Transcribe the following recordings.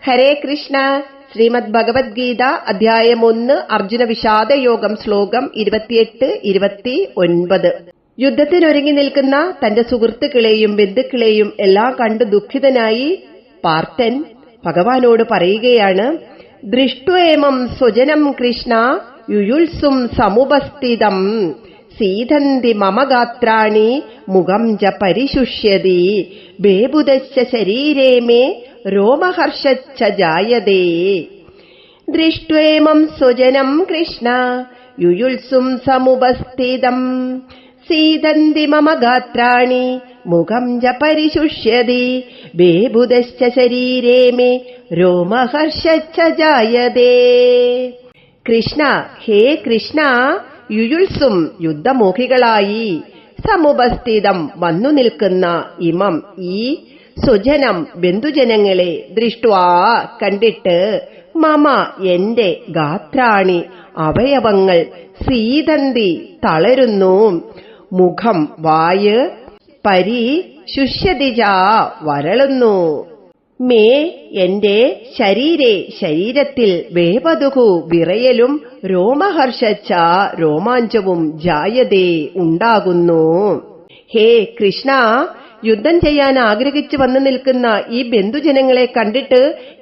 ഹരേ കൃഷ്ണ. ശ്രീമദ് ഭഗവത്ഗീത അധ്യായം 1 അർജുന വിഷാദയോഗം ശ്ലോകം 28-29. യുദ്ധത്തിനൊരുങ്ങി നിൽക്കുന്ന തന്റെ സുഹൃത്തുക്കളെയും ബന്ധുക്കളെയും എല്ലാം കണ്ട് ദുഃഖിതനായി പാർത്ഥൻ ഭഗവാനോട് പറയുകയാണ്, ദൃഷ്ട്വേമം സ്വജനം കൃഷ്ണ യുയുത്സും സമുപസ്ഥിതം സീതന്തി മമ ഗാത്രാണി മുഖം ച പരിശുഷ്യതി ബേബുദശ്ച ശരീരേ മേ രോമഹർഷശ്ച ജായതേ. ദൃഷ്ട്വേമം സ്വജനം കൃഷ്ണ യുയുത്സും സമുപസ്ഥിതം സീതന്തി മമ ഗാത്രാണി മുഖം ച പരിശുഷ്യതി ബേബുദശ്ച ശരീരേ മേ രോമഹർഷശ്ച ജായതേ. കൃഷ്ണ, ഹേ കൃഷ്ണ, യുയുത്സും യുദ്ധമോഹികളായി, സമുപസ്ഥിതം വന്നു നിൽക്കുന്ന, ഇമം ഈ, സ്വജനം ബന്ധുജനങ്ങളെ, ദൃഷ്ട്വാ കണ്ടിട്ട്, മമ എന്റെ, ഗാത്രാണി അവയവങ്ങൾ, സീതന്തി തളരുന്നു, മുഖം വായ്, പരിശുഷ്യതി ച വരളുന്നു, മേ എന്റെ, ശരീരേ ശരീരത്തിൽ, വേപതുഹു വിറയലും, രോമഹർഷച്ച രോമാഞ്ചവും, ജായതേ ഉണ്ടാകുന്നു. ഹേ കൃഷ്ണ, യുദ്ധം ചെയ്യാൻ ആഗ്രഹിച്ചു വന്നു നിൽക്കുന്ന ഈ ബന്ധുജനങ്ങളെ കണ്ടിട്ട്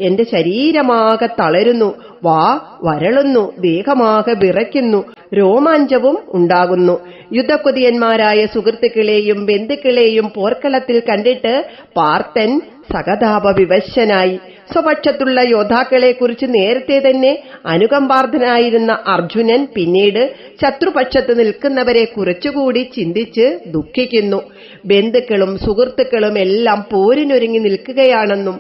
എന്റെ ശരീരമാകെ തളരുന്നു, വാ വരളുന്നു, ദേഹമാകെ വിറയ്ക്കുന്നു, രോമാഞ്ചവും ഉണ്ടാകുന്നു. യുദ്ധക്കൊതിയന്മാരായ സുഹൃത്തുക്കളെയും ബന്ധുക്കളെയും പോർക്കളത്തിൽ കണ്ടിട്ട് പാർത്ഥൻ സഹതാപ വിവശനായി. സ്വപക്ഷത്തുള്ള യോദ്ധാക്കളെക്കുറിച്ച് നേരത്തെ തന്നെ അനുകമ്പാർദ്ധനായിരുന്ന അർജുനൻ പിന്നീട് ശത്രുപക്ഷത്ത് നിൽക്കുന്നവരെ കുറച്ചുകൂടി ചിന്തിച്ച് ദുഃഖിക്കുന്നു. ബന്ധുക്കളും സുഹൃത്തുക്കളും എല്ലാം പോരിനൊരുങ്ങി നിൽക്കുകയാണെന്നും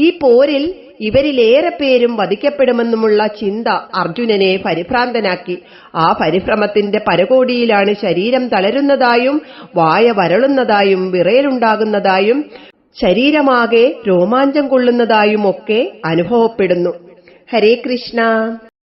ഈ പോരിൽ ഇവരിലേറെ പേരും വധിക്കപ്പെടുമെന്നുമുള്ള ചിന്ത അർജുനനെ പരിഭ്രാന്തനാക്കി. ആ പരിഭ്രമത്തിന്റെ പരകോടിയിലാണ് ശരീരം തളരുന്നതായും വായ വരളുന്നതായും വിറയലുണ്ടാകുന്നതായും ശരീരമാകെ രോമാഞ്ചം കൊള്ളുന്നതായുമൊക്കെ അനുഭവപ്പെടുന്നു. ഹരേ കൃഷ്ണ.